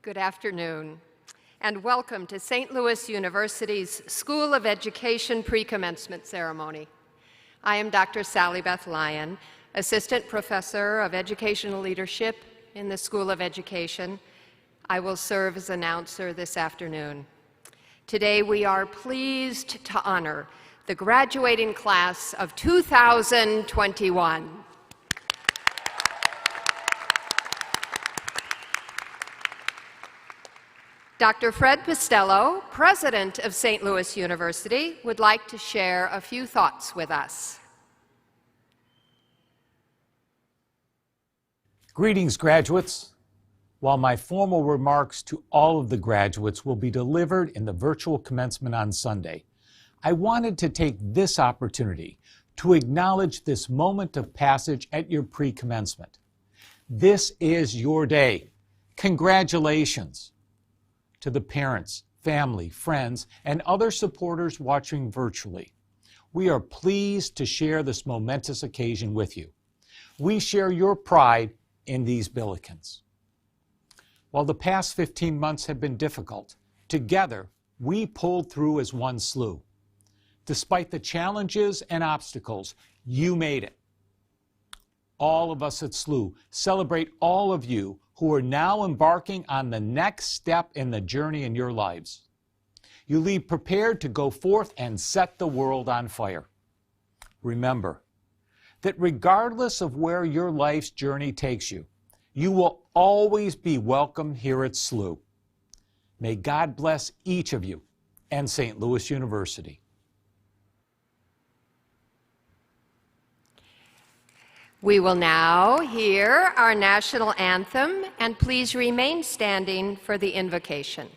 Good afternoon, and welcome to St. Louis University's School of Education pre-commencement ceremony. I am Dr. Sally Beth Lyon, Assistant Professor of Educational Leadership in the School of Education. I will serve as announcer this afternoon. Today we are pleased to honor the graduating class of 2021. Dr. Fred Pistello, President of St. Louis University, would like to share a few thoughts with us. Greetings, graduates. While my formal remarks to all of the graduates will be delivered in the virtual commencement on Sunday, I wanted to take this opportunity to acknowledge this moment of passage at your pre-commencement. This is your day. Congratulations. To the parents, family, friends, and other supporters watching virtually, we are pleased to share this momentous occasion with you. We share your pride in these Billikens. While the past 15 months have been difficult, together we pulled through as one SLU. Despite the challenges and obstacles, you made it. All of us at SLU celebrate all of you who are now embarking on the next step in the journey in your lives. You leave prepared to go forth and set the world on fire. Remember that regardless of where your life's journey takes you, you will always be welcome here at SLU. May God bless each of you and St. Louis University. We will now hear our national anthem, and please remain standing for the invocation.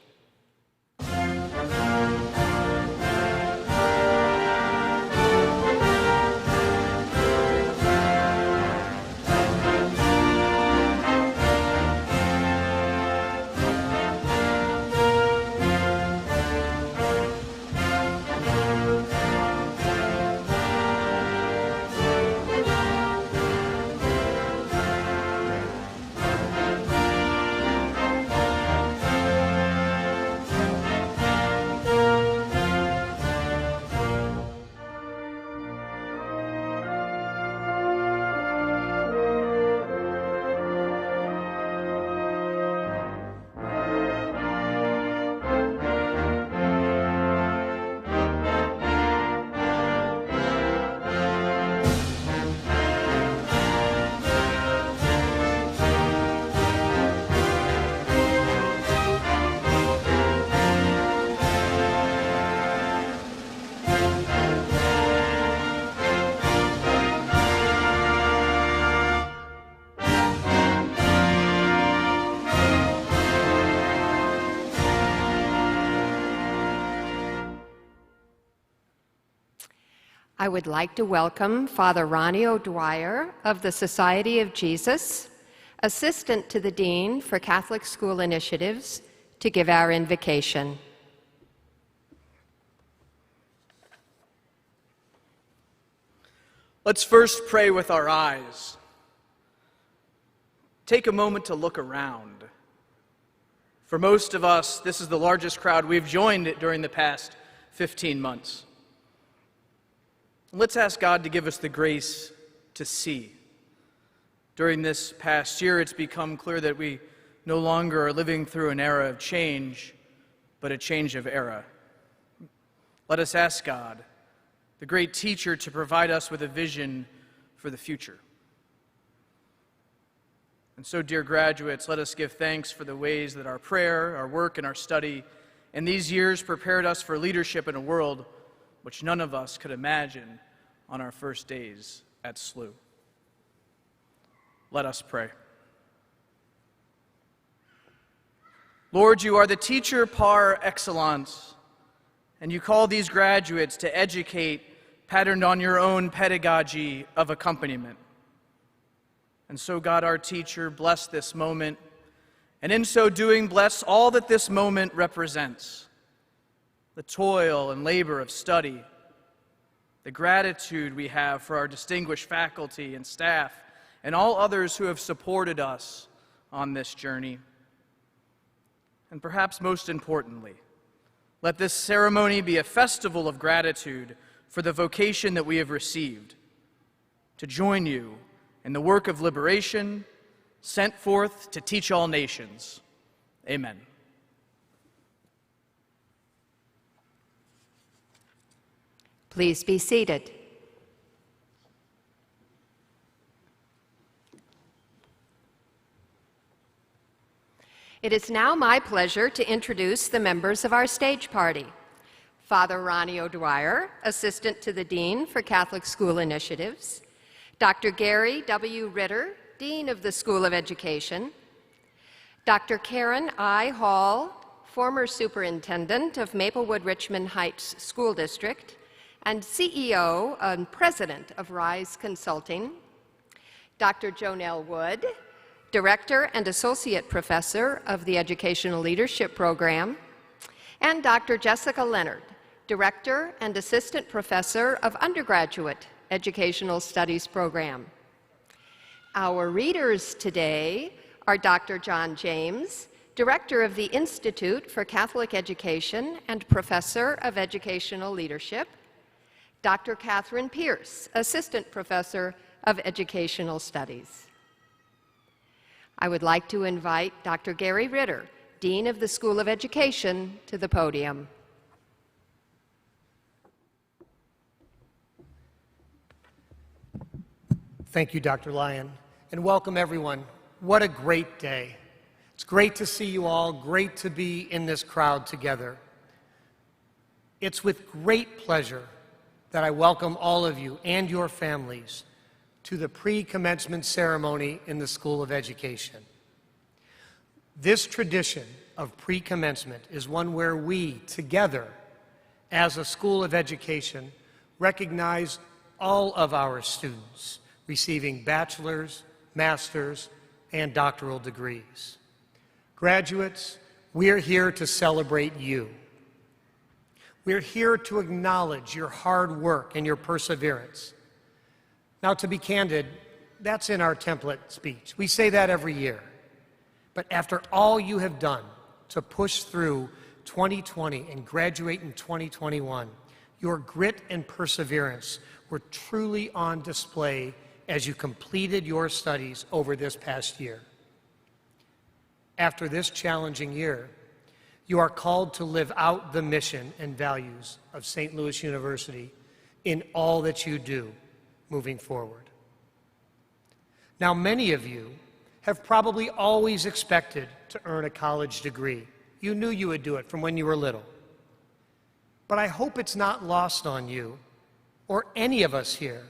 I would like to welcome Father Ronnie O'Dwyer of the Society of Jesus, Assistant to the Dean for Catholic School Initiatives, to give our invocation. Let's first pray with our eyes. Take a moment to look around. For most of us, this is the largest crowd we've joined during the past 15 months. Let's ask God to give us the grace to see. During this past year, it's become clear that we no longer are living through an era of change, but a change of era. Let us ask God, the great teacher, to provide us with a vision for the future. And so, dear graduates, let us give thanks for the ways that our prayer, our work, and our study in these years prepared us for leadership in a world which none of us could imagine on our first days at SLU. Let us pray. Lord, you are the teacher par excellence, and you call these graduates to educate patterned on your own pedagogy of accompaniment. And so, God, our teacher, bless this moment, and in so doing, bless all that this moment represents: the toil and labor of study, the gratitude we have for our distinguished faculty and staff, and all others who have supported us on this journey. and perhaps most importantly, let this ceremony be a festival of gratitude for the vocation that we have received, to join you in the work of liberation, sent forth to teach all nations. Amen. Please be seated. It is now my pleasure to introduce the members of our stage party. Father Ronnie O'Dwyer, Assistant to the Dean for Catholic School Initiatives. Dr. Gary W. Ritter, Dean of the School of Education. Dr. Karen I. Hall, former Superintendent of Maplewood-Richmond Heights School District and CEO and President of RISE Consulting. Dr. Jonelle Wood, Director and Associate Professor of the Educational Leadership Program, and Dr. Jessica Leonard, Director and Assistant Professor of Undergraduate Educational Studies Program. Our readers today are Dr. John James, Director of the Institute for Catholic Education and Professor of Educational Leadership, Dr. Catherine Pierce, Assistant Professor of Educational Studies. I would like to invite Dr. Gary Ritter, Dean of the School of Education, to the podium. Thank you, Dr. Lyon, and welcome everyone. What a great day. It's great to see you all, great to be in this crowd together. It's with great pleasure that I welcome all of you and your families to the pre-commencement ceremony in the School of Education. This tradition of pre-commencement is one where we, together, as a School of Education, recognize all of our students receiving bachelor's, master's, and doctoral degrees. Graduates, we're here to celebrate you. We're here to acknowledge your hard work and your perseverance. Now, to be candid, that's in our template speech. We say that every year. But after all you have done to push through 2020 and graduate in 2021, your grit and perseverance were truly on display as you completed your studies over this past year. After this challenging year, you are called to live out the mission and values of St. Louis University in all that you do moving forward. Now, many of you have probably always expected to earn a college degree. You knew you would do it from when you were little. But I hope it's not lost on you, or any of us here,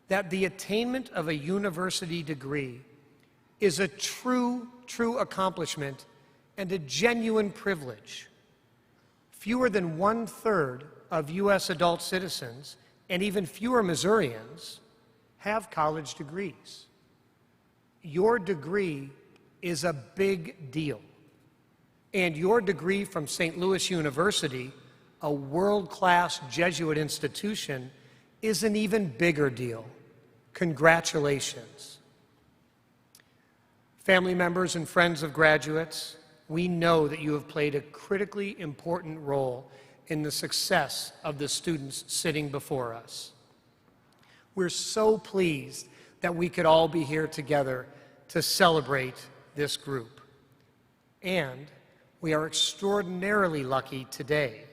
that the attainment of a university degree is a true accomplishment and a genuine privilege. Fewer than 1/3 of U.S. adult citizens, and even fewer Missourians, have college degrees. Your degree is a big deal. And your degree from St. Louis University, a world-class Jesuit institution, is an even bigger deal. Congratulations. Family members and friends of graduates, we know that you have played a critically important role in the success of the students sitting before us. We're so pleased that we could all be here together to celebrate this group. And we are extraordinarily lucky today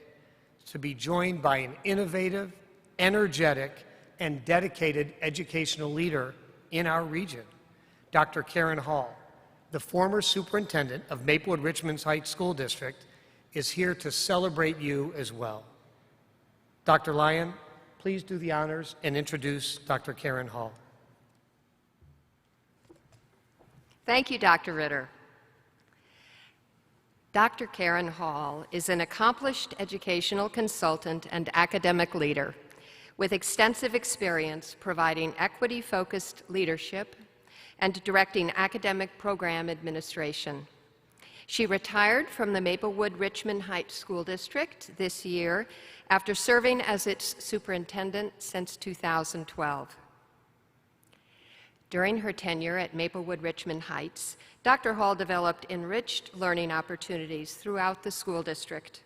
to be joined by an innovative, energetic, and dedicated educational leader in our region, Dr. Karen Hall, the former superintendent of Maplewood-Richmond Heights School District, is here to celebrate you as well. Dr. Lyon, please do the honors and introduce Dr. Karen Hall. Thank you, Dr. Ritter. Dr. Karen Hall is an accomplished educational consultant and academic leader with extensive experience providing equity-focused leadership and directing academic program administration. She retired from the Maplewood-Richmond Heights School District this year after serving as its superintendent since 2012. During her tenure at Maplewood Richmond Heights, Dr. Hall developed enriched learning opportunities throughout the school district.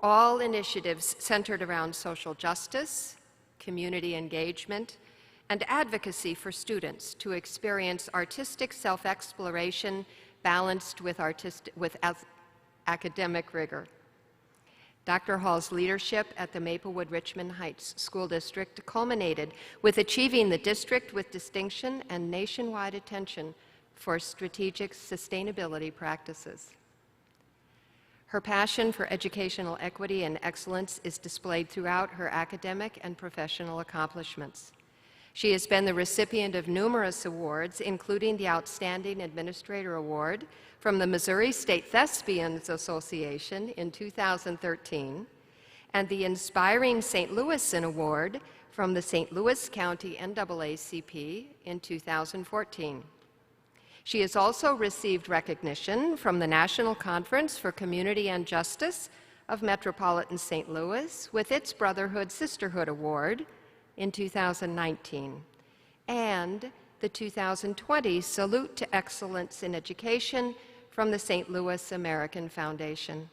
All initiatives centered around social justice, community engagement, and advocacy for students to experience artistic self-exploration balanced with academic rigor. Dr. Hall's leadership at the Maplewood Richmond Heights School District culminated with achieving the district with distinction and nationwide attention for strategic sustainability practices. Her passion for educational equity and excellence is displayed throughout her academic and professional accomplishments. She has been the recipient of numerous awards, including the Outstanding Administrator Award from the Missouri State Thespians Association in 2013, and the Inspiring St. Louisan Award from the St. Louis County NAACP in 2014. She has also received recognition from the National Conference for Community and Justice of Metropolitan St. Louis with its Brotherhood Sisterhood Award in 2019, and the 2020 Salute to Excellence in Education from the St. Louis American Foundation.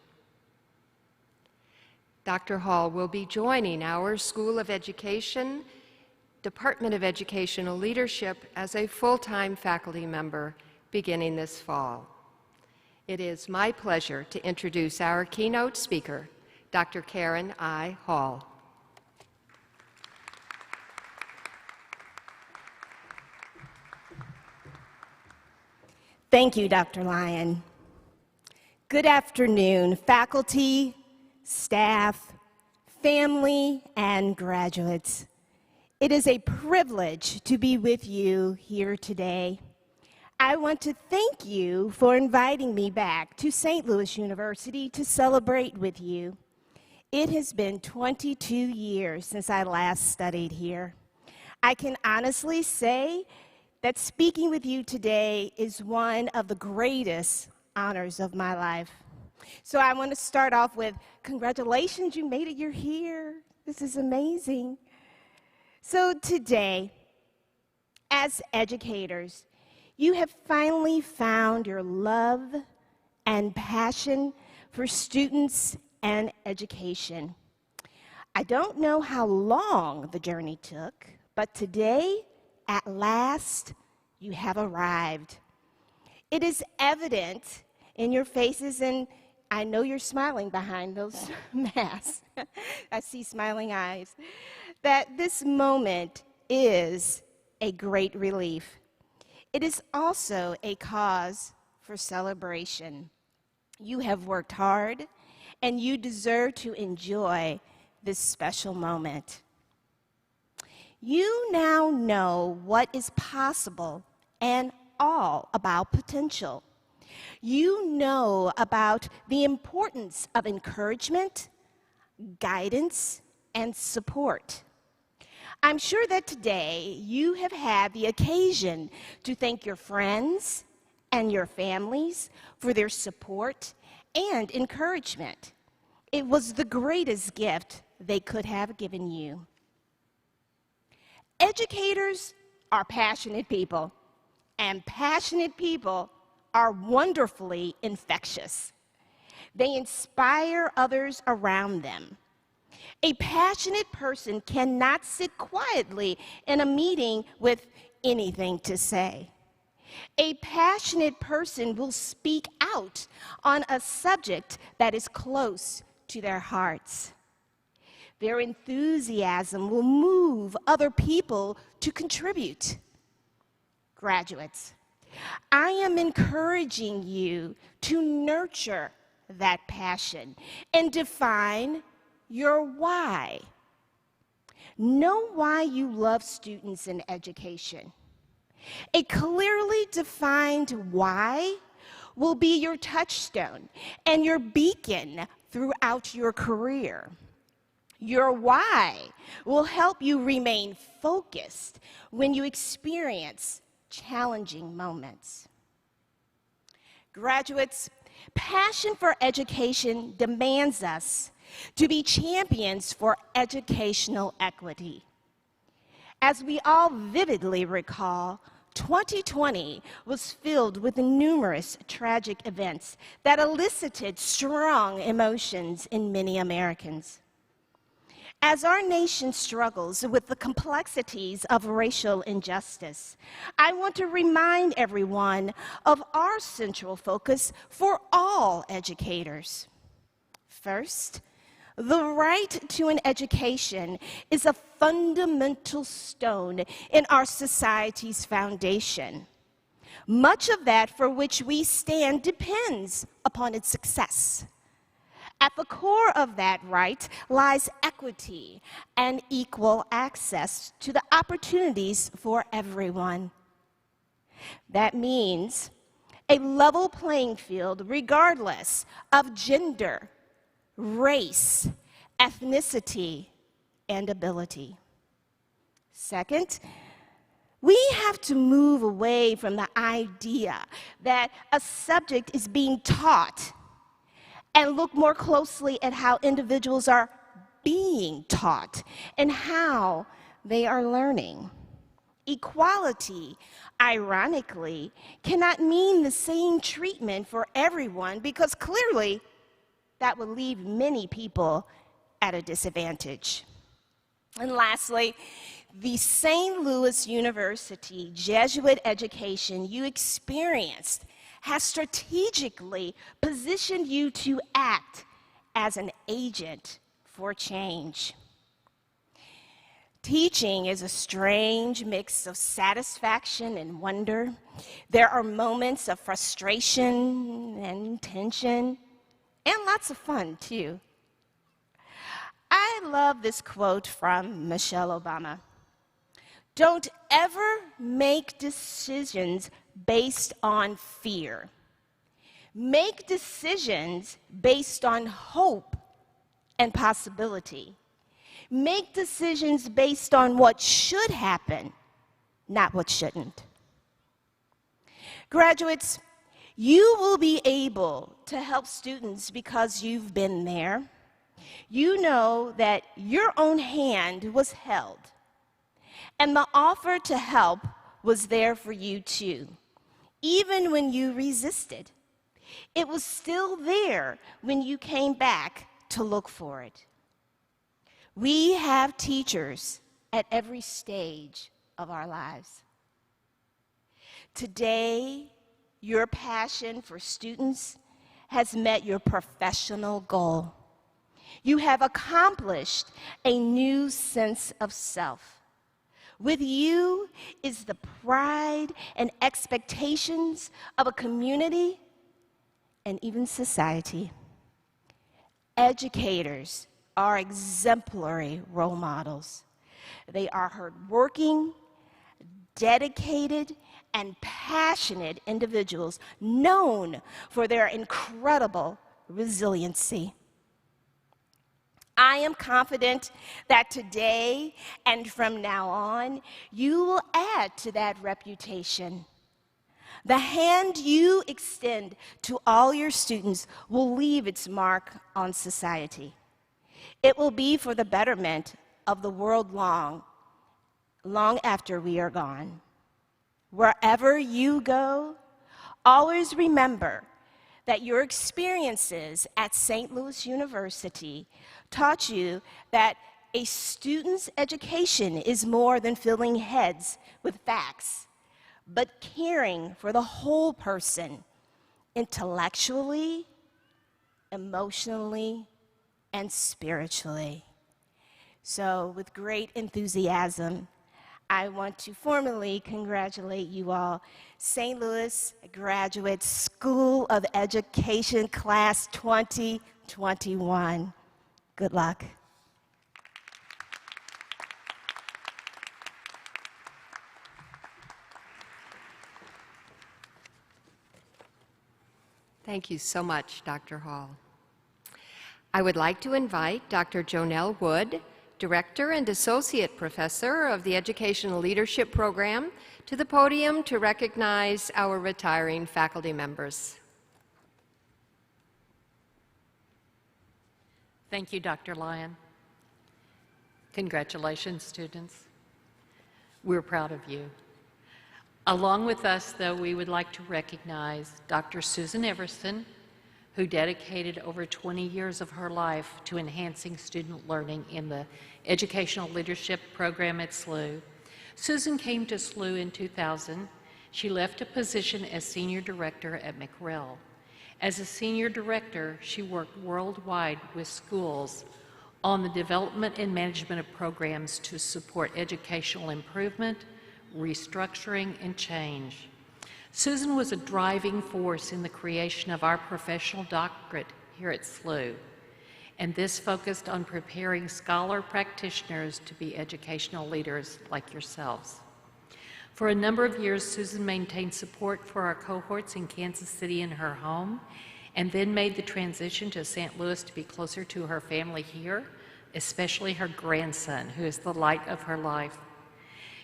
Dr. Hall will be joining our School of Education, Department of Educational Leadership as a full-time faculty member beginning this fall. It is my pleasure to introduce our keynote speaker, Dr. Karen I. Hall. Thank you, Dr. Lyon. Good afternoon, faculty, staff, family, and graduates. It is a privilege to be with you here today. I want to thank you for inviting me back to St. Louis University to celebrate with you. It has been 22 years since I last studied here. I can honestly say that speaking with you today is one of the greatest honors of my life. So I want to start off with congratulations, you made it, you're here. This is amazing. So today, as educators, you have finally found your love and passion for students and education. I don't know how long the journey took, but today, at last, you have arrived. It is evident in your faces, and I know you're smiling behind those masks. I see smiling eyes. That this moment is a great relief. It is also a cause for celebration. You have worked hard, and you deserve to enjoy this special moment. You now know what is possible and all about potential. You know about the importance of encouragement, guidance, and support. I'm sure that today you have had the occasion to thank your friends and your families for their support and encouragement. It was the greatest gift they could have given you. Educators are passionate people, and passionate people are wonderfully infectious. They inspire others around them. A passionate person cannot sit quietly in a meeting with anything to say. A passionate person will speak out on a subject that is close to their hearts. Their enthusiasm will move other people to contribute. Graduates, I am encouraging you to nurture that passion and define your why. Know why you love students in education. A clearly defined why will be your touchstone and your beacon throughout your career. Your why will help you remain focused when you experience challenging moments. Graduates, passion for education demands us to be champions for educational equity. As we all vividly recall, 2020 was filled with numerous tragic events that elicited strong emotions in many Americans. As our nation struggles with the complexities of racial injustice, I want to remind everyone of our central focus for all educators. First, the right to an education is a fundamental stone in our society's foundation. Much of that for which we stand depends upon its success. At the core of that right lies equity and equal access to the opportunities for everyone. That means a level playing field regardless of gender, race, ethnicity, and ability. Second, we have to move away from the idea that a subject is being taught and look more closely at how individuals are being taught and how they are learning. Equality, ironically, cannot mean the same treatment for everyone because clearly that would leave many people at a disadvantage. And lastly, the St. Louis University Jesuit education you experienced has strategically positioned you to act as an agent for change. Teaching is a strange mix of satisfaction and wonder. There are moments of frustration and tension, and lots of fun, too. I love this quote from Michelle Obama. Don't ever make decisions based on fear. Make decisions based on hope and possibility. Make decisions based on what should happen, not what shouldn't. Graduates, you will be able to help students because you've been there. You know that your own hand was held, and the offer to help was there for you too. Even when you resisted, it was still there when you came back to look for it. We have teachers at every stage of our lives. Today, your passion for students has met your professional goal. You have accomplished a new sense of self. With you is the pride and expectations of a community and even society. Educators are exemplary role models. They are hardworking, dedicated, and passionate individuals known for their incredible resiliency. I am confident that today and from now on, you will add to that reputation. The hand you extend to all your students will leave its mark on society. It will be for the betterment of the world long after we are gone. Wherever you go, always remember that your experiences at St. Louis University taught you that a student's education is more than filling heads with facts, but caring for the whole person, intellectually, emotionally, and spiritually. So, with great enthusiasm, I want to formally congratulate you all, St. Louis Graduate School of Education Class 2021. Good luck. Thank you so much, Dr. Hall. I would like to invite Dr. Jonelle Wood, Director and Associate Professor of the Educational Leadership Program, to the podium to recognize our retiring faculty members. Thank you, Dr. Lyon. Congratulations, students. We're proud of you. Along with us, though, we would like to recognize Dr. Susan Everson, who dedicated over 20 years of her life to enhancing student learning in the Educational Leadership Program at SLU. Susan came to SLU in 2000. She left a position as Senior Director at McRell. As a Senior Director, she worked worldwide with schools on the development and management of programs to support educational improvement, restructuring, and change. Susan was a driving force in the creation of our professional doctorate here at SLU, and this focused on preparing scholar practitioners to be educational leaders like yourselves. For a number of years, Susan maintained support for our cohorts in Kansas City in her home, and then made the transition to St. Louis to be closer to her family here, especially her grandson, who is the light of her life.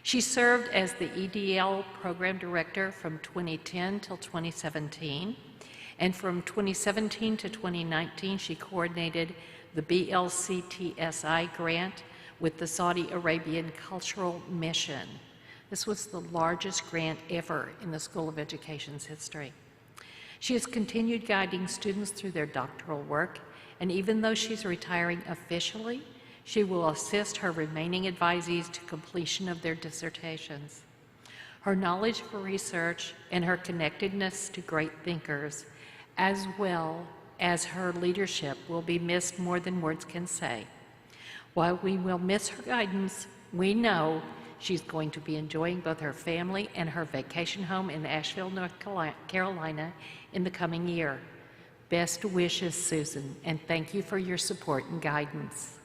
She served as the EDL program director from 2010 till 2017, and from 2017 to 2019, she coordinated the BLCTSI grant with the Saudi Arabian Cultural Mission. This was the largest grant ever in the School of Education's history. She has continued guiding students through their doctoral work, and even though she's retiring officially, she will assist her remaining advisees to completion of their dissertations. Her knowledge for research and her connectedness to great thinkers, as well as her leadership, will be missed more than words can say. While we will miss her guidance, we know she's going to be enjoying both her family and her vacation home in Asheville, North Carolina in the coming year. Best wishes, Susan, and thank you for your support and guidance.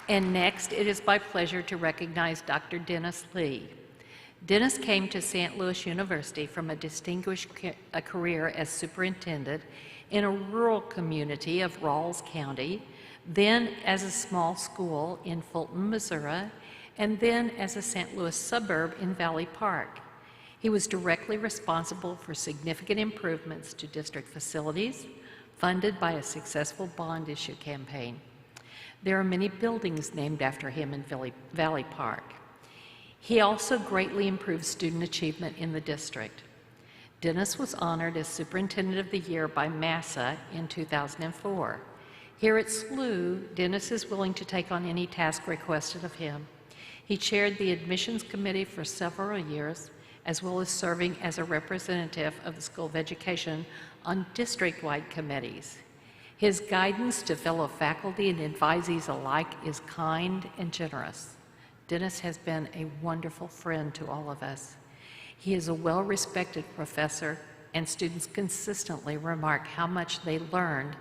And next, it is my pleasure to recognize Dr. Dennis Lee. Dennis came to St. Louis University from a distinguished career as superintendent in a rural community of Rawls County, then as a small school in Fulton, Missouri, and then as a St. Louis suburb in Valley Park. He was directly responsible for significant improvements to district facilities, funded by a successful bond issue campaign. There are many buildings named after him in Valley Park. He also greatly improved student achievement in the district. Dennis was honored as Superintendent of the Year by MASA in 2004. Here at SLU, Dennis is willing to take on any task requested of him. He chaired the admissions committee for several years, as well as serving as a representative of the School of Education on district-wide committees. His guidance to fellow faculty and advisees alike is kind and generous. Dennis has been a wonderful friend to all of us. He is a well-respected professor, and students consistently remark how much they learned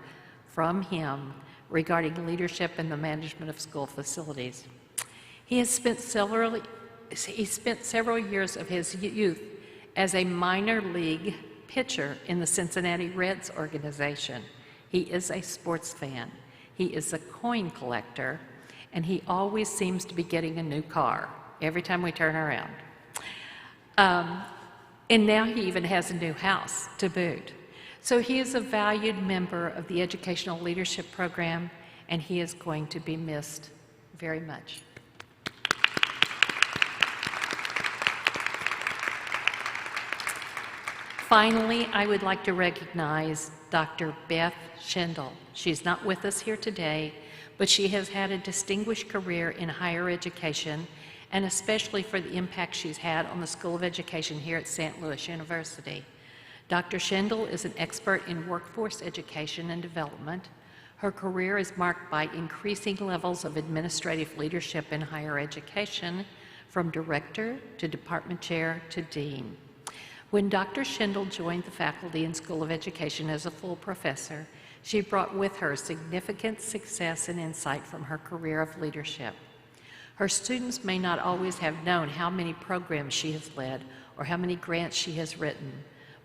from him regarding leadership and the management of school facilities. He spent several years of his youth as a minor league pitcher in the Cincinnati Reds organization. He is a sports fan. He is a coin collector, and he always seems to be getting a new car every time we turn around. And now he even has a new house to boot. So he is a valued member of the Educational Leadership Program, and he is going to be missed very much. Finally, I would like to recognize Dr. Beth Schendel. She's not with us here today, but she has had a distinguished career in higher education, and especially for the impact she's had on the School of Education here at St. Louis University. Dr. Schendel is an expert in workforce education and development. Her career is marked by increasing levels of administrative leadership in higher education, from director to department chair to dean. When Dr. Schendel joined the faculty in School of Education as a full professor, she brought with her significant success and insight from her career of leadership. Her students may not always have known how many programs she has led or how many grants she has written,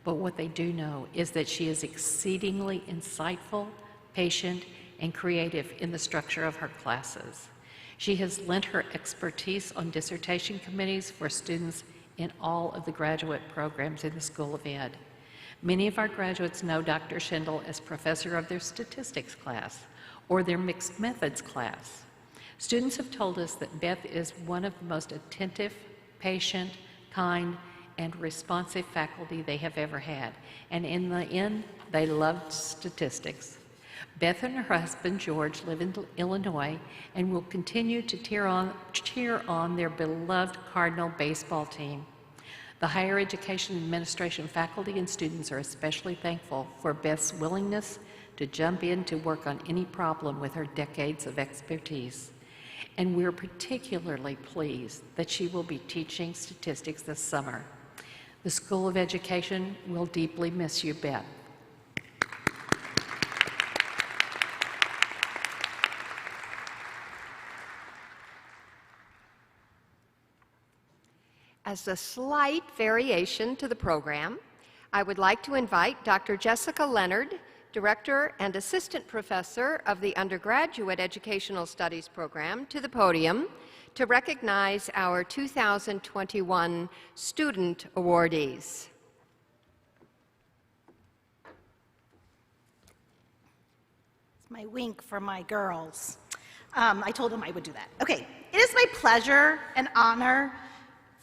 but what they do know is that she is exceedingly insightful, patient, and creative in the structure of her classes. She has lent her expertise on dissertation committees for students in all of the graduate programs in the School of Ed. Many of our graduates know Dr. Schendel as professor of their statistics class or their mixed methods class. Students have told us that Beth is one of the most attentive, patient, kind, and responsive faculty they have ever had. And in the end, they loved statistics. Beth and her husband, George, live in Illinois and will continue to cheer on their beloved Cardinal baseball team. The higher education administration faculty and students are especially thankful for Beth's willingness to jump in to work on any problem with her decades of expertise. And we're particularly pleased that she will be teaching statistics this summer. The School of Education will deeply miss you, Beth. As a slight variation to the program, I would like to invite Dr. Jessica Leonard, Director and Assistant Professor of the Undergraduate Educational Studies program, to the podium to recognize our 2021 student awardees. It's my wink for my girls. I told them I would do that. Okay, it is my pleasure and honor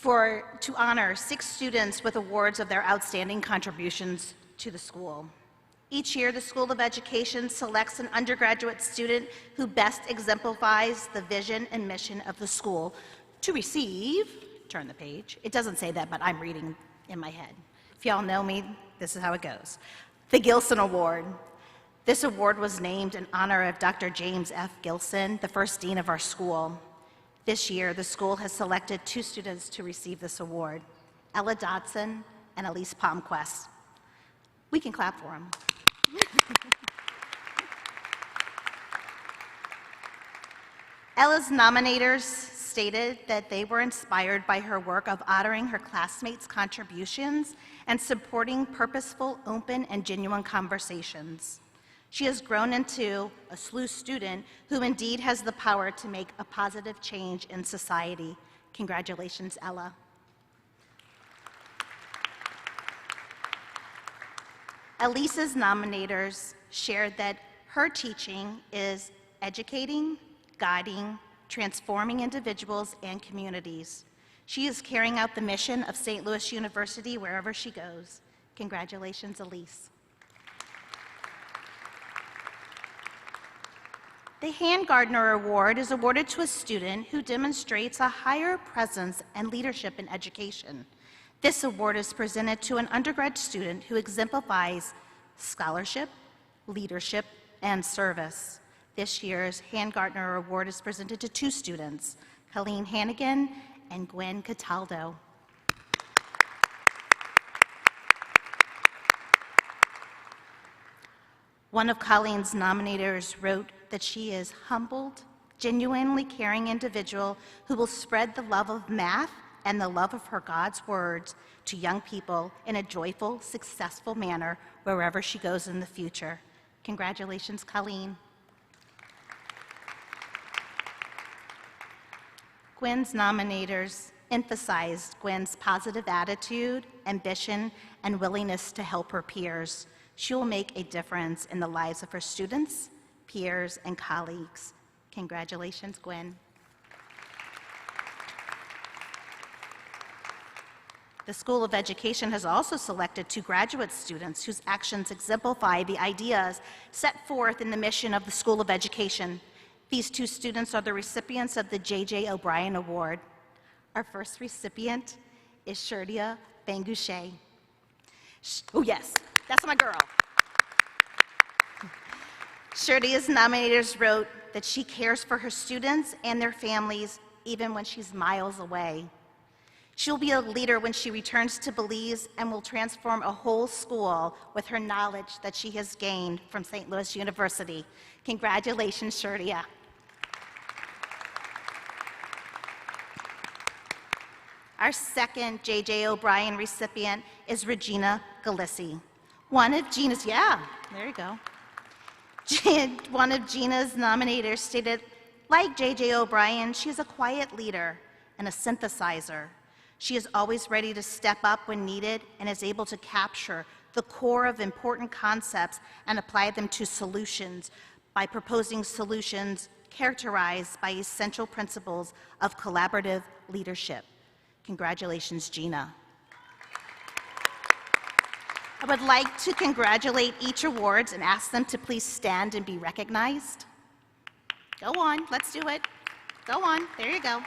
to honor 6 students with awards of their outstanding contributions to the school. Each year, the School of Education selects an undergraduate student who best exemplifies the vision and mission of the school to receive, turn the page, it doesn't say that, but I'm reading in my head. If y'all know me, this is how it goes. The Gilson Award. This award was named in honor of Dr. James F. Gilson, the first dean of our school. This year, the school has selected 2 students to receive this award, Ella Dodson and Elise Palmquist. We can clap for them. Ella's nominators stated that they were inspired by her work of honoring her classmates' contributions and supporting purposeful, open, and genuine conversations. She has grown into a SLU student who indeed has the power to make a positive change in society. Congratulations, Ella. Elise's nominators shared that her teaching is educating, guiding, transforming individuals and communities. She is carrying out the mission of St. Louis University wherever she goes. Congratulations, Elise. The Han Gardner Award is awarded to a student who demonstrates a higher presence and leadership in education. This award is presented to an undergrad student who exemplifies scholarship, leadership, and service. This year's Han Gardner Award is presented to 2 students, Colleen Hannigan and Gwen Cataldo. One of Colleen's nominators wrote that she is humbled, genuinely caring individual who will spread the love of math and the love of her God's words to young people in a joyful, successful manner wherever she goes in the future. Congratulations, Colleen. Gwen's nominators emphasized Gwen's positive attitude, ambition, and willingness to help her peers. She will make a difference in the lives of her students, peers, and colleagues. Congratulations, Gwen. The School of Education has also selected 2 graduate students whose actions exemplify the ideas set forth in the mission of the School of Education. These 2 students are the recipients of the J.J. O'Brien Award. Our first recipient is Sherdia Bangouche. Oh yes, that's my girl. Sherdia's nominators wrote that she cares for her students and their families even when she's miles away. She'll be a leader when she returns to Belize and will transform a whole school with her knowledge that she has gained from St. Louis University. Congratulations, Sherdia. Our second J.J. O'Brien recipient is Regina Galissi. One of Gina's nominators stated, like J.J. O'Brien, she is a quiet leader and a synthesizer. She is always ready to step up when needed and is able to capture the core of important concepts and apply them to solutions by proposing solutions characterized by essential principles of collaborative leadership. Congratulations, Gina. I would like to congratulate each awards and ask them to please stand and be recognized. Go on, let's do it. Go on, there you go.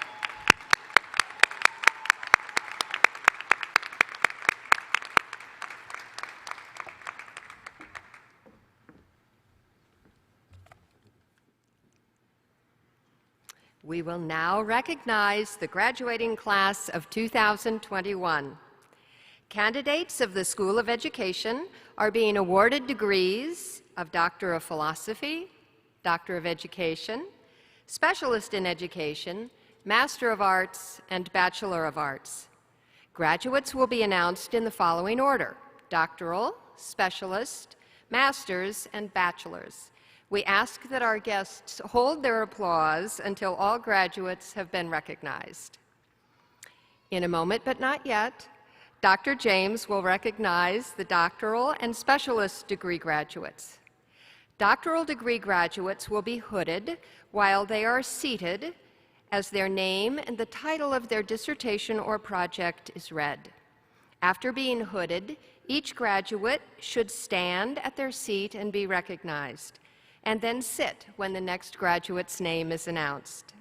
We will now recognize the graduating class of 2021. Candidates of the School of Education are being awarded degrees of Doctor of Philosophy, Doctor of Education, Specialist in Education, Master of Arts, and Bachelor of Arts. Graduates will be announced in the following order: doctoral, specialist, master's, and bachelor's. We ask that our guests hold their applause until all graduates have been recognized. In a moment, but not yet, Dr. James will recognize the doctoral and specialist degree graduates. Doctoral degree graduates will be hooded while they are seated as their name and the title of their dissertation or project is read. After being hooded, each graduate should stand at their seat and be recognized, and then sit when the next graduate's name is announced.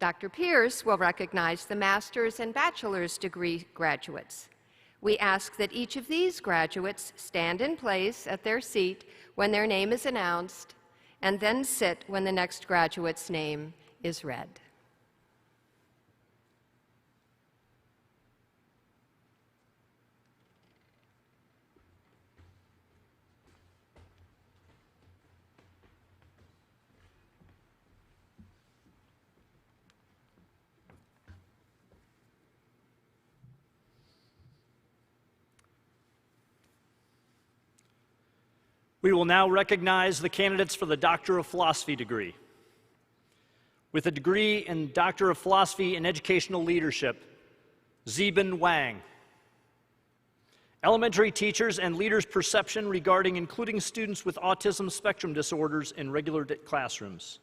Dr. Pierce will recognize the master's and bachelor's degree graduates. We ask that each of these graduates stand in place at their seat when their name is announced, and then sit when the next graduate's name is read. We will now recognize the candidates for the Doctor of Philosophy degree. With a degree in Doctor of Philosophy in Educational Leadership, Zibin Wang. Elementary teachers and leaders' perception regarding including students with autism spectrum disorders in regular classrooms.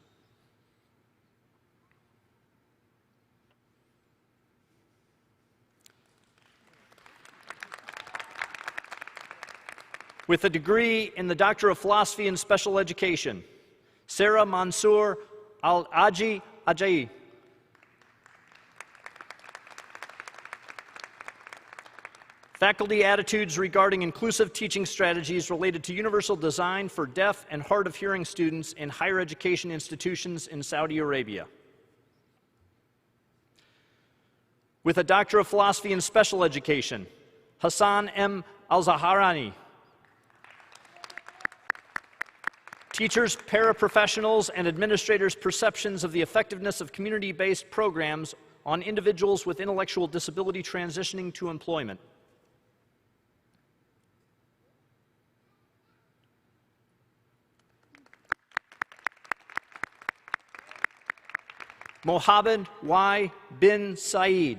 With a degree in the Doctor of Philosophy in Special Education, Sarah Mansour Al-Aji Ajayi. Faculty attitudes regarding inclusive teaching strategies related to universal design for deaf and hard of hearing students in higher education institutions in Saudi Arabia. With a Doctor of Philosophy in Special Education, Hassan M. Al-Zaharani. Teachers, paraprofessionals, and administrators' perceptions of the effectiveness of community-based programs on individuals with intellectual disability transitioning to employment. Mohammed Y. bin Saeed.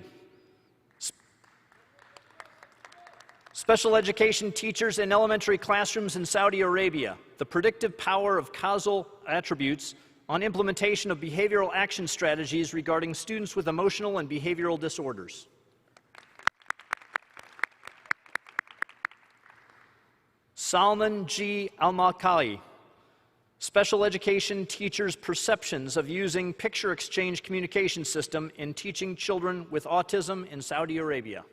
Special education teachers in elementary classrooms in Saudi Arabia. The predictive power of causal attributes on implementation of behavioral action strategies regarding students with emotional and behavioral disorders. Salman G. Al-Makali. Special education teachers' perceptions of using picture exchange communication system in teaching children with autism in Saudi Arabia.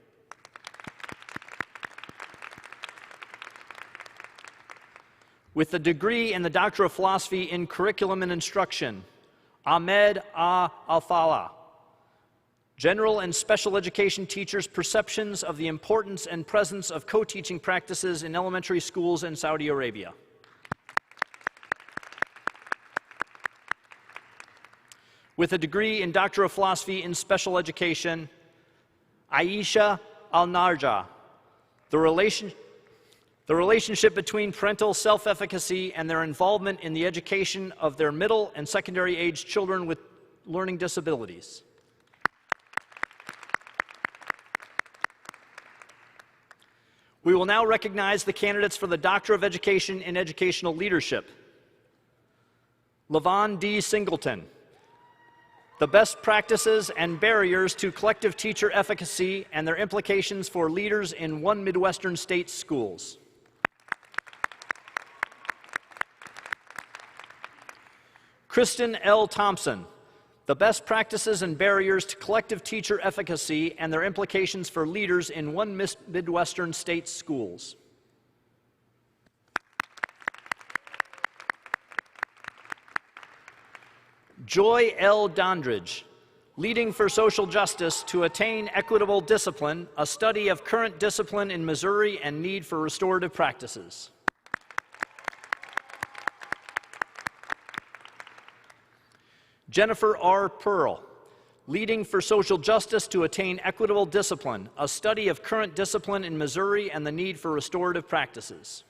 With a degree in the Doctor of Philosophy in Curriculum and Instruction, Ahmed A. Al-Falah. General and special education teachers' perceptions of the importance and presence of co-teaching practices in elementary schools in Saudi Arabia. With a degree in Doctor of Philosophy in Special Education, Aisha Al-Narja. The relationship between parental self-efficacy and their involvement in the education of their middle and secondary age children with learning disabilities. We will now recognize the candidates for the Doctor of Education in Educational Leadership. Levon D. Singleton. The best practices and barriers to collective teacher efficacy and their implications for leaders in one Midwestern state schools. Kristen L. Thompson. The best practices and barriers to collective teacher efficacy and their implications for leaders in one Midwestern state schools. Joy L. Dondridge, Leading for Social Justice to Attain Equitable Discipline, a study of current discipline in Missouri and need for restorative practices. Jennifer R. Pearl, Leading for Social Justice to Attain Equitable Discipline, a study of current discipline in Missouri and the need for restorative practices.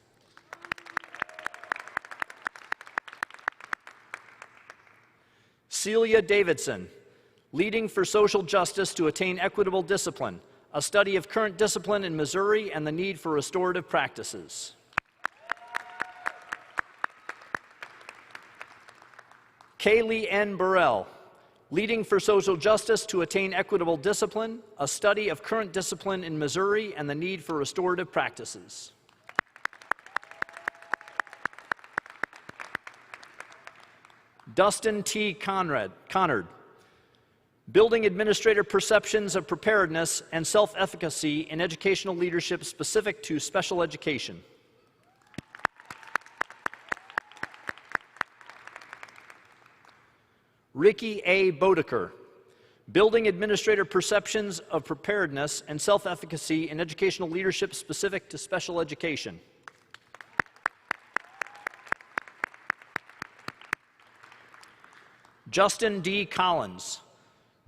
Celia Davidson, Leading for Social Justice to Attain Equitable Discipline, a study of current discipline in Missouri and the need for restorative practices. Kaylee N. Burrell, Leading for Social Justice to Attain Equitable Discipline, a study of current discipline in Missouri and the need for restorative practices. Dustin T. Conard, Building Administrator Perceptions of Preparedness and Self-Efficacy in Educational Leadership Specific to Special Education. Ricky A. Bodeker, Building Administrator Perceptions of Preparedness and Self-Efficacy in Educational Leadership Specific to Special Education. Justin D. Collins,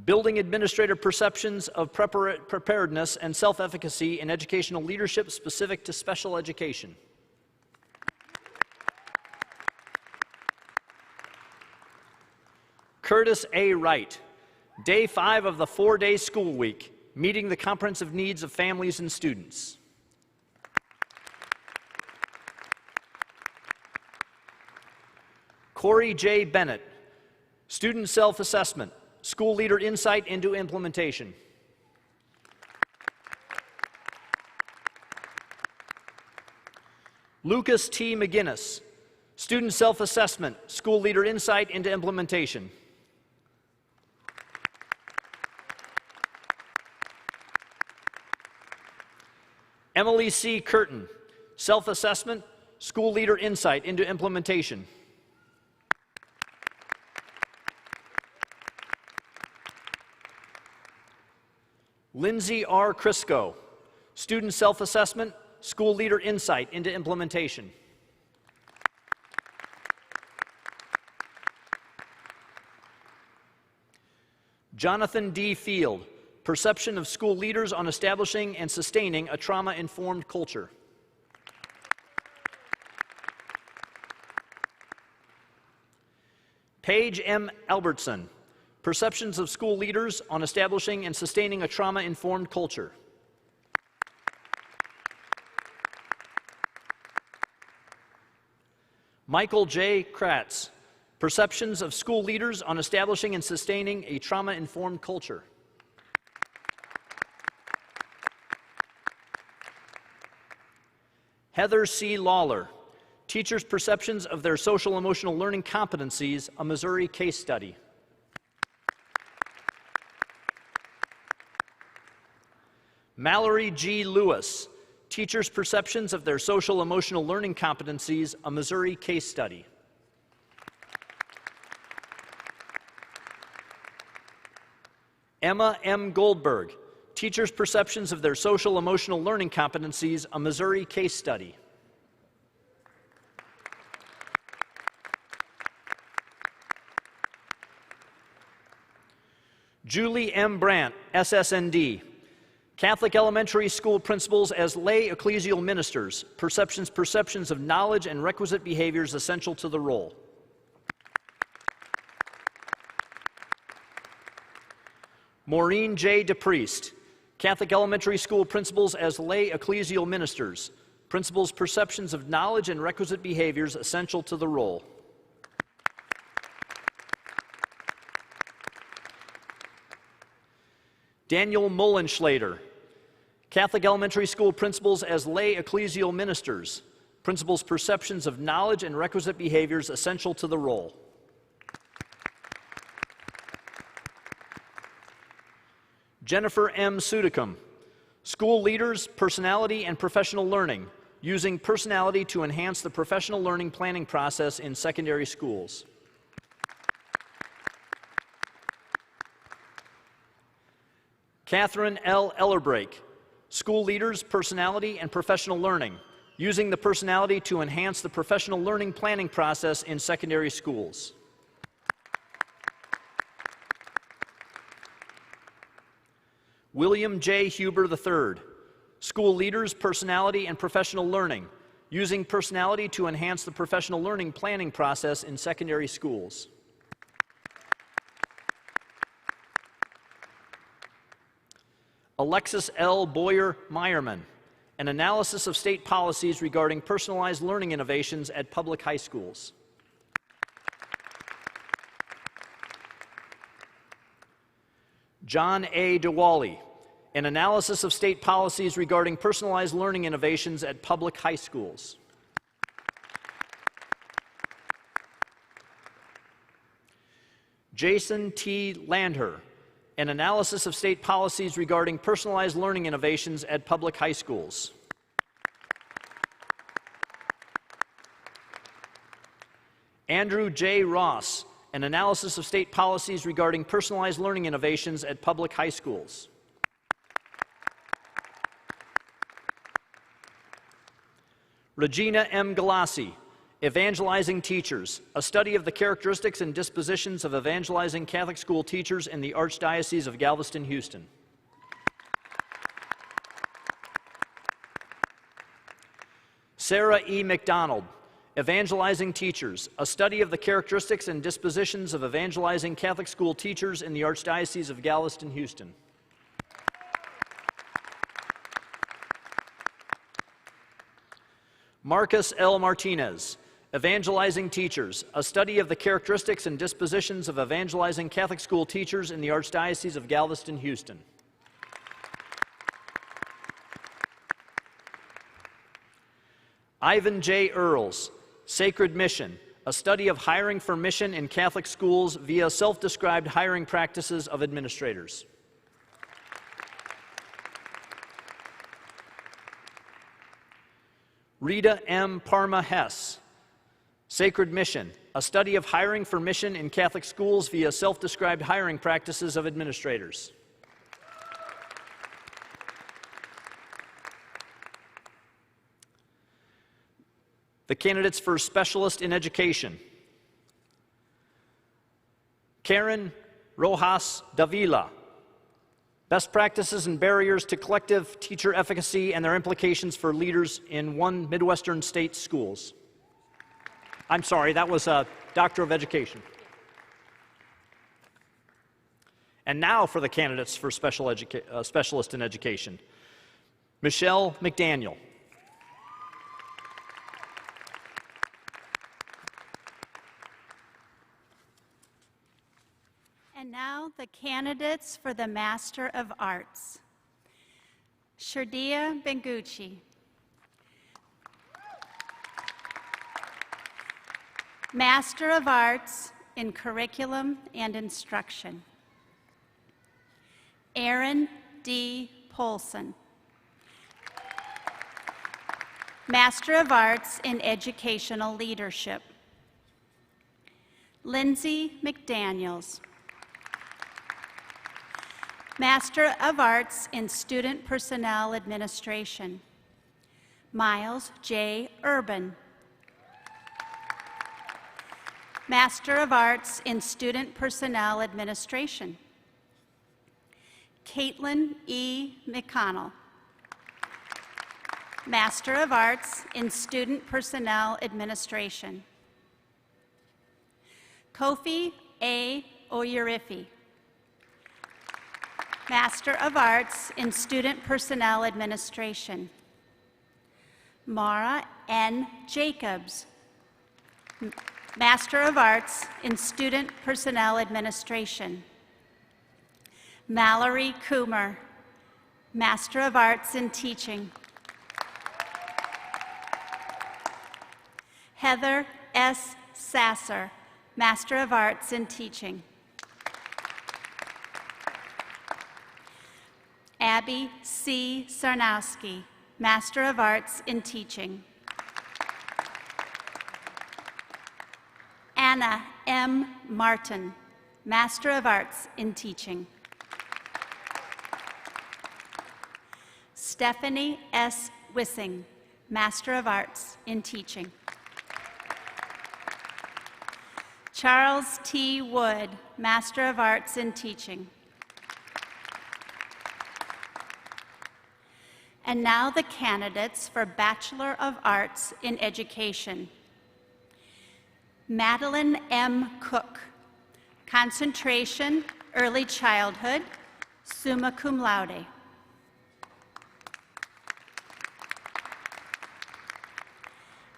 Building Administrator Perceptions of Preparedness and Self-Efficacy in Educational Leadership Specific to Special Education. Curtis A. Wright, Day 5 of the 4-day school week, Meeting the Comprehensive Needs of Families and Students. Corey J. Bennett, Student Self-Assessment, School Leader Insight into Implementation. Lucas T. McGinnis, Student Self-Assessment, School Leader Insight into Implementation. Emily C. Curtin, Self-Assessment, School Leader Insight into Implementation. Lindsay R. Crisco, Student Self-Assessment, School Leader Insight into Implementation. Jonathan D. Field, Perception of School Leaders on Establishing and Sustaining a Trauma-Informed Culture. Paige M. Albertson, Perceptions of School Leaders on Establishing and Sustaining a Trauma-Informed Culture. Michael J. Kratz, Perceptions of School Leaders on Establishing and Sustaining a Trauma-Informed Culture. Heather C. Lawler, Teachers' Perceptions of Their Social-Emotional Learning Competencies, a Missouri Case Study. Mallory G. Lewis, Teachers' Perceptions of Their Social-Emotional Learning Competencies, a Missouri Case Study. Emma M. Goldberg, Teachers' Perceptions of Their Social-Emotional Learning Competencies, a Missouri Case Study. Julie M. Brandt, SSND, Catholic Elementary School Principals as Lay Ecclesial Ministers, Perceptions of Knowledge and Requisite Behaviors Essential to the Role. Maureen J. DePriest, Catholic Elementary School Principals as Lay Ecclesial Ministers, Perceptions of Knowledge and Requisite Behaviors Essential to the Role. Daniel Mullenschlater, Catholic elementary school principals as lay ecclesial ministers, principals' perceptions of knowledge and requisite behaviors essential to the role. Jennifer M. Sudicum, school leaders, personality, and professional learning, using personality to enhance the professional learning planning process in secondary schools. Catherine L. Ellerbrake, school leaders, personality, and professional learning, using the personality to enhance the professional learning planning process in secondary schools. William J. Huber III, school leaders, personality, and professional learning, using personality to enhance the professional learning planning process in secondary schools. Alexis L. Boyer-Meyerman, an analysis of state policies regarding personalized learning innovations at public high schools. John A. DeWally, an analysis of state policies regarding personalized learning innovations at public high schools. Jason T. Landher, an analysis of state policies regarding personalized learning innovations at public high schools. Andrew J. Ross, an analysis of state policies regarding personalized learning innovations at public high schools. Regina M. Galassi, Evangelizing Teachers, a study of the characteristics and dispositions of evangelizing Catholic school teachers in the Archdiocese of Galveston-Houston. Sarah E. McDonald, Evangelizing Teachers, a study of the characteristics and dispositions of evangelizing Catholic school teachers in the Archdiocese of Galveston-Houston. Marcus L. Martinez, Evangelizing Teachers, a study of the characteristics and dispositions of evangelizing Catholic school teachers in the Archdiocese of Galveston-Houston. Ivan J. Earls, Sacred Mission, a study of hiring for mission in Catholic schools via self-described hiring practices of administrators. Rita M. Parma Hess, Sacred Mission, a study of hiring for mission in Catholic schools via self-described hiring practices of administrators. The candidates for Specialist in Education: Karen Rojas Davila, Best Practices and Barriers to Collective Teacher Efficacy and Their Implications for Leaders in One Midwestern State Schools. I'm sorry, that was a Doctor of Education. And now for the candidates for Specialist in Education: Michelle McDaniel. And now the candidates for the Master of Arts: Sherdia Bengucci, Master of Arts in Curriculum and Instruction; Aaron D. Polson, Master of Arts in Educational Leadership; Lindsay McDaniels, Master of Arts in Student Personnel Administration; Miles J. Urban, Master of Arts in Student Personnel Administration; Caitlin E. McConnell, Master of Arts in Student Personnel Administration; Kofi A. Oyerifi, Master of Arts in Student Personnel Administration; Mara N. Jacobs, Master of Arts in Student Personnel Administration; Mallory Coomer, Master of Arts in Teaching. Heather S. Sasser, Master of Arts in Teaching. Abby C. Sarnowski, Master of Arts in Teaching. Anna M. Martin, Master of Arts in Teaching. Stephanie S. Wissing, Master of Arts in Teaching. Charles T. Wood, Master of Arts in Teaching. And now the candidates for Bachelor of Arts in Education. Madeline M. Cook, concentration, early childhood, summa cum laude.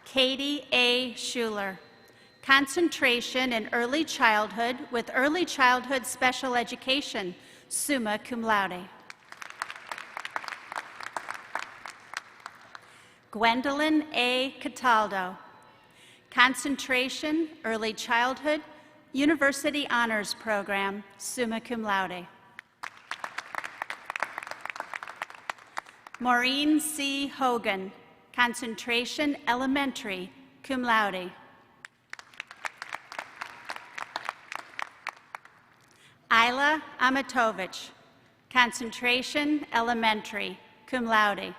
Katie A. Schuler, concentration in early childhood with early childhood special education, summa cum laude. Gwendolyn A. Cataldo, concentration, early childhood, University Honors Program, summa cum laude. Maureen C. Hogan, concentration, elementary, cum laude. Isla Amatovich, concentration, elementary, cum laude.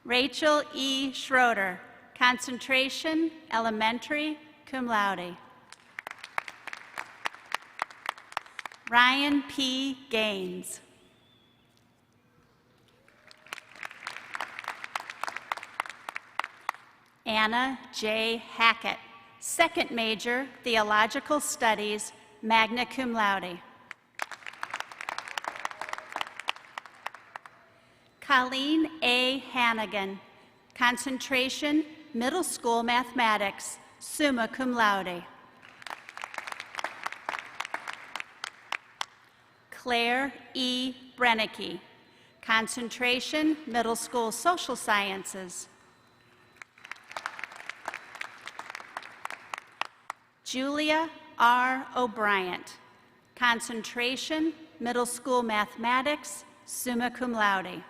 Rachel E. Schroeder, concentration, elementary, cum laude. Ryan P. Gaines. Anna J. Hackett, second major, Theological Studies, magna cum laude. Colleen A. Hannigan, concentration, middle school mathematics, summa cum laude. Claire E. Brennicke, concentration, middle school social sciences. Julia R. O'Brien, concentration, middle school mathematics, summa cum laude.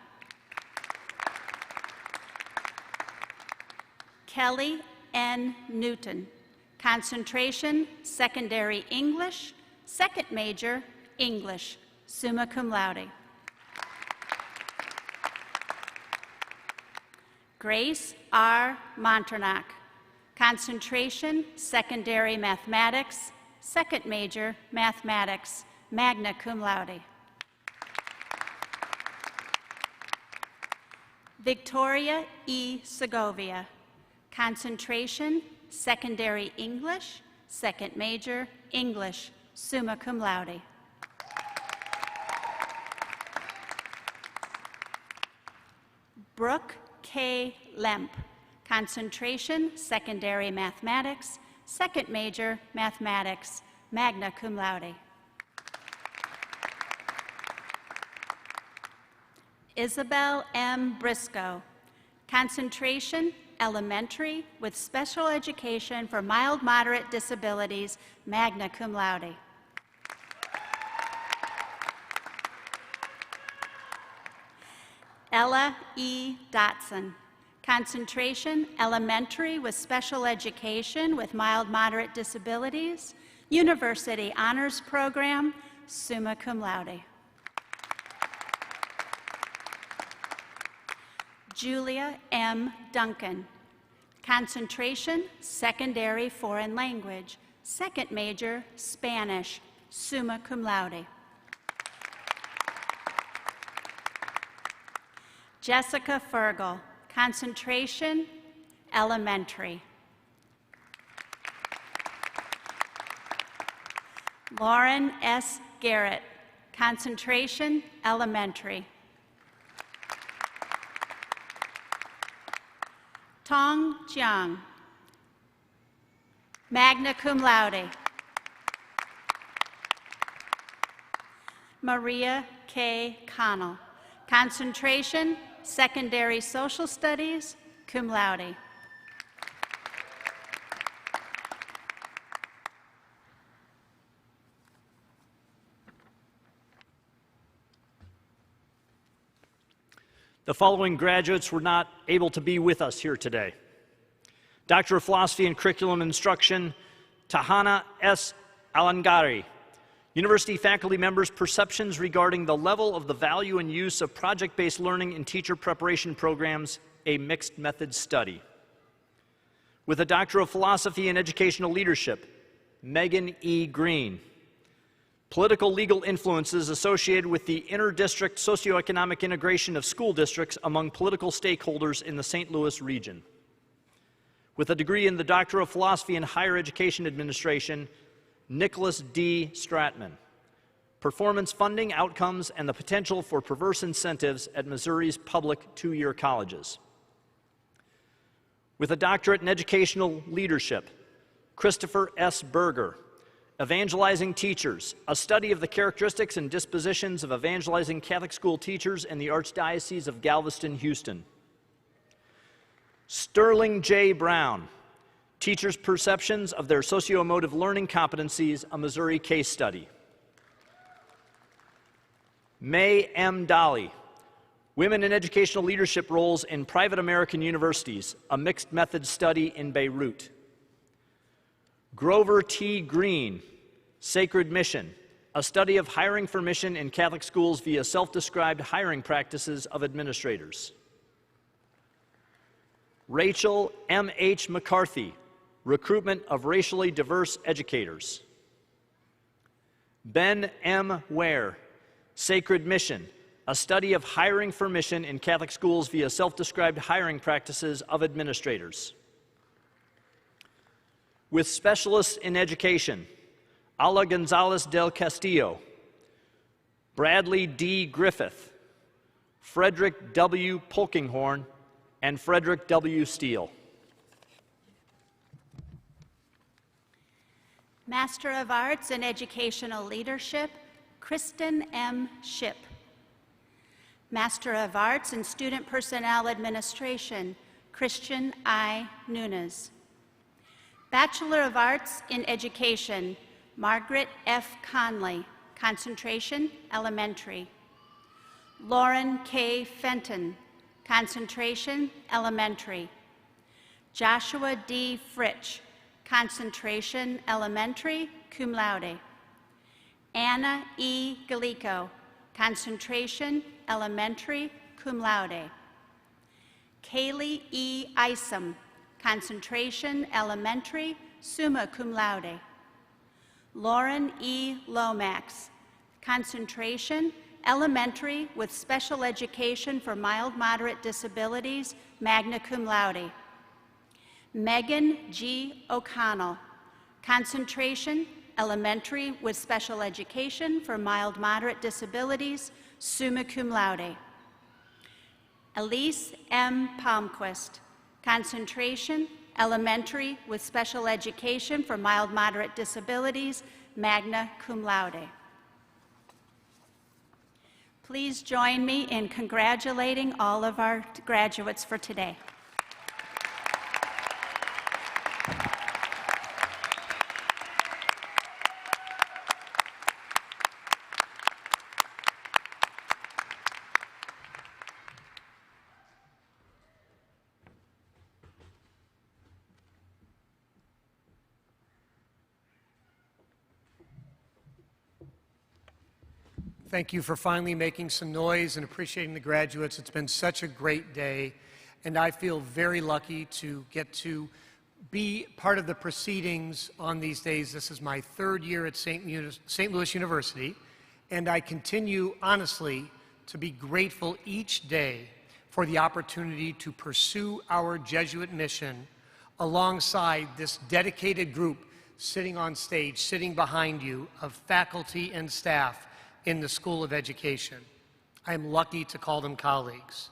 Kelly N. Newton, concentration, secondary English, second major, English, summa cum laude. Grace R. Monternack, concentration, secondary mathematics, second major, mathematics, magna cum laude. Victoria E. Segovia, concentration, secondary English, second major, English, summa cum laude. Brooke K. Lemp, concentration, secondary mathematics, second major, mathematics, magna cum laude. Isabel M. Briscoe, concentration, elementary with special education for mild moderate disabilities, magna cum laude. Ella E. Dotson, concentration, elementary with special education with mild moderate disabilities, University Honors Program, summa cum laude. Julia M. Duncan, concentration, secondary foreign language, second major, Spanish, summa cum laude. Jessica Fergal, concentration, elementary. Lauren S. Garrett, concentration, elementary. Tong Jiang, magna cum laude. Maria K. Connell. Concentration, Secondary Social Studies, cum laude. The following graduates were not able to be with us here today. Doctor of Philosophy in Curriculum Instruction, Tahana S. Alangari. University faculty members' perceptions regarding the level of the value and use of project-based learning in teacher preparation programs, a mixed method study. With a Doctor of Philosophy in Educational Leadership, Megan E. Green. Political legal influences associated with the inter-district socioeconomic integration of school districts among political stakeholders in the St. Louis region. With a degree in the Doctor of Philosophy in Higher Education Administration, Nicholas D. Stratman. Performance funding, outcomes, and the potential for perverse incentives at Missouri's public two-year colleges. With a doctorate in Educational Leadership, Christopher S. Berger. Evangelizing Teachers, a study of the characteristics and dispositions of evangelizing Catholic school teachers in the Archdiocese of Galveston, Houston. Sterling J. Brown, Teachers' Perceptions of Their Socioemotive Learning Competencies, a Missouri Case Study. May M. Dolly, Women in Educational Leadership Roles in Private American Universities, a Mixed Method Study in Beirut. Grover T. Green, Sacred Mission, a study of hiring for mission in Catholic schools via self-described hiring practices of administrators. Rachel M. H. McCarthy, Recruitment of Racially Diverse Educators. Ben M. Ware, Sacred Mission, a study of hiring for mission in Catholic schools via self-described hiring practices of administrators. With specialists in education, Ala Gonzalez del Castillo, Bradley D. Griffith, Frederick W. Polkinghorn, and Frederick W. Steele. Master of Arts in Educational Leadership, Kristen M. Ship. Master of Arts in Student Personnel Administration, Christian I. Nunes. Bachelor of Arts in Education, Margaret F. Conley, concentration, elementary. Lauren K. Fenton, concentration, elementary. Joshua D. Fritsch, concentration, elementary, cum laude. Anna E. Galico, concentration, elementary, cum laude. Kaylee E. Isom, concentration, elementary, summa cum laude. Lauren E. Lomax, concentration, elementary with special education for mild moderate disabilities, magna cum laude. Megan G. O'Connell, concentration, elementary with special education for mild moderate disabilities, summa cum laude. Elise M. Palmquist, concentration, elementary with special education for mild moderate disabilities, magna cum laude. Please join me in congratulating all of our graduates for today. Thank you for finally making some noise and appreciating the graduates. It's been such a great day, and I feel very lucky to get to be part of the proceedings on these days. This is my third year at St. Louis University, and I continue, honestly, to be grateful each day for the opportunity to pursue our Jesuit mission alongside this dedicated group sitting on stage, sitting behind you, of faculty and staff in the School of Education. I am lucky to call them colleagues.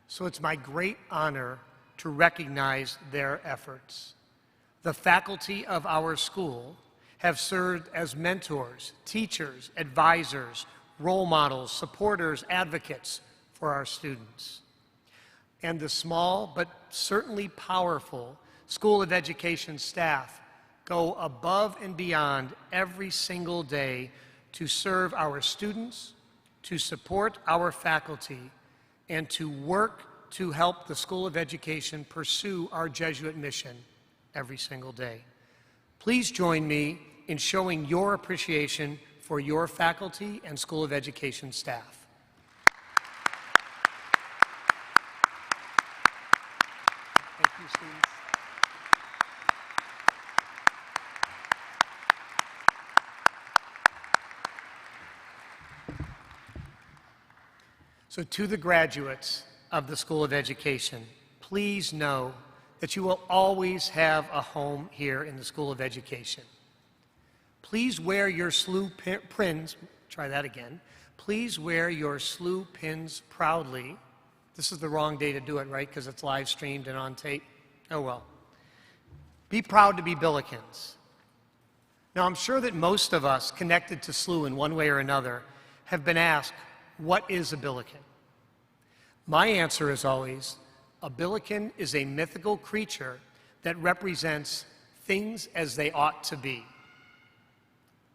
So it's my great honor to recognize their efforts. The faculty of our school have served as mentors, teachers, advisors, role models, supporters, advocates for our students. And the small but certainly powerful School of Education staff go above and beyond every single day to serve our students, to support our faculty, and to work to help the School of Education pursue our Jesuit mission every single day. Please join me in showing your appreciation for your faculty and School of Education staff. Thank you, students. So to the graduates of the School of Education, please know that you will always have a home here in the School of Education. Please wear your SLU pins, try that again. Please wear your SLU pins proudly. This is the wrong day to do it, right? Because it's live streamed and on tape. Oh well. Be proud to be Billikens. Now I'm sure that most of us connected to SLU in one way or another have been asked, what is a Billiken? My answer is always, a Billiken is a mythical creature that represents things as they ought to be.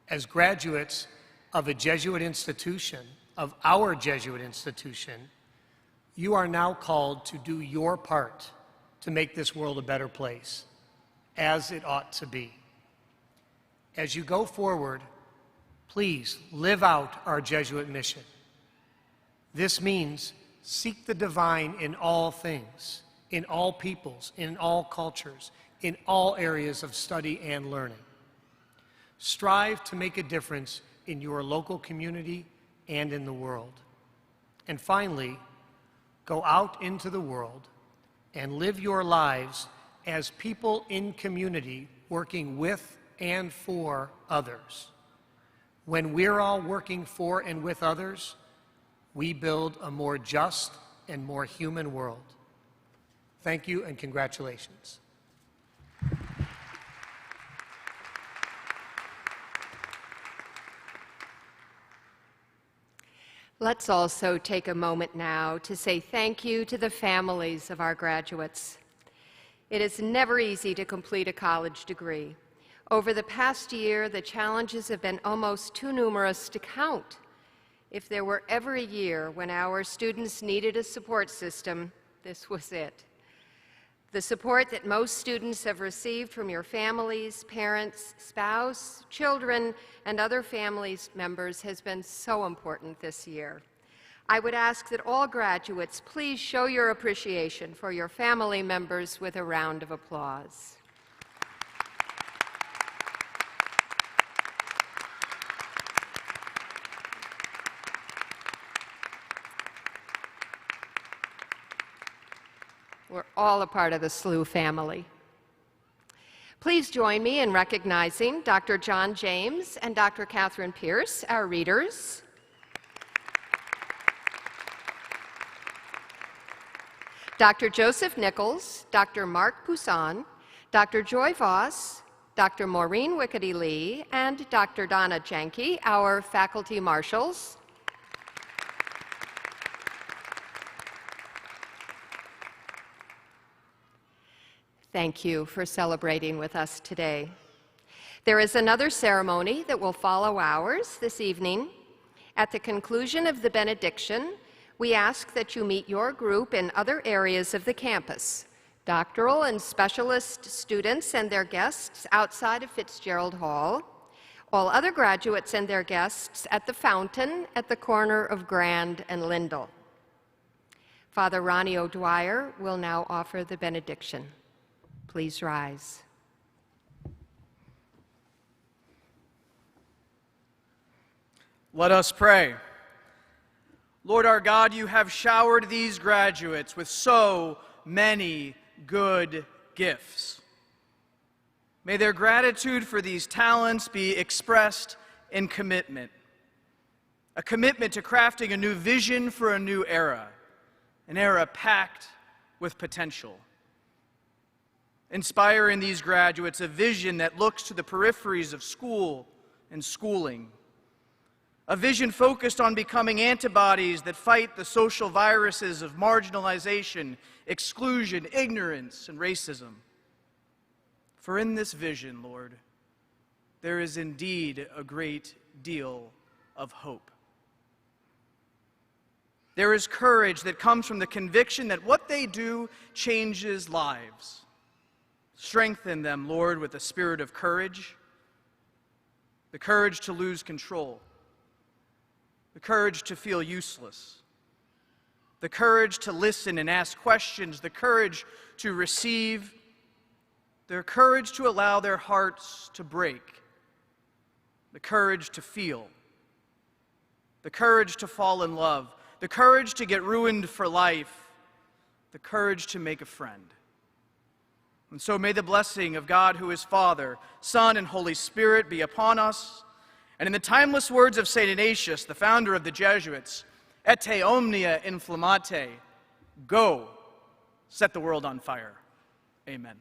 As graduates of a Jesuit institution, of our Jesuit institution, you are now called to do your part to make this world a better place, as it ought to be. As you go forward, please live out our Jesuit mission. This means seek the divine in all things, in all peoples, in all cultures, in all areas of study and learning. Strive to make a difference in your local community and in the world. And finally, go out into the world and live your lives as people in community working with and for others. When we're all working for and with others, we build a more just and more human world. Thank you and congratulations. Let's also take a moment now to say thank you to the families of our graduates. It is never easy to complete a college degree. Over the past year, the challenges have been almost too numerous to count. If there were ever a year when our students needed a support system, this was it. The support that most students have received from your families, parents, spouse, children, and other family members has been so important this year. I would ask that all graduates please show your appreciation for your family members with a round of applause. We're all a part of the SLU family. Please join me in recognizing Dr. John James and Dr. Catherine Pierce, our readers. Dr. Joseph Nichols, Dr. Mark Poussin, Dr. Joy Voss, Dr. Maureen Wickety-Lee, and Dr. Donna Janke, our faculty marshals. Thank you for celebrating with us today. There is another ceremony that will follow ours this evening. At the conclusion of the benediction, we ask that you meet your group in other areas of the campus, doctoral and specialist students and their guests outside of Fitzgerald Hall, all other graduates and their guests at the fountain at the corner of Grand and Lindell. Father Ronnie O'Dwyer will now offer the benediction. Please rise. Let us pray. Lord our God, you have showered these graduates with so many good gifts. May their gratitude for these talents be expressed in commitment, a commitment to crafting a new vision for a new era, an era packed with potential. Inspire in these graduates a vision that looks to the peripheries of school and schooling, a vision focused on becoming antibodies that fight the social viruses of marginalization, exclusion, ignorance, and racism. For in this vision, Lord, there is indeed a great deal of hope. There is courage that comes from the conviction that what they do changes lives. Strengthen them, Lord, with a spirit of courage, the courage to lose control, the courage to feel useless, the courage to listen and ask questions, the courage to receive, the courage to allow their hearts to break, the courage to feel, the courage to fall in love, the courage to get ruined for life, the courage to make a friend. And so may the blessing of God, who is Father, Son, and Holy Spirit be upon us. And in the timeless words of St. Ignatius, the founder of the Jesuits, ete omnia inflammate, go, set the world on fire. Amen.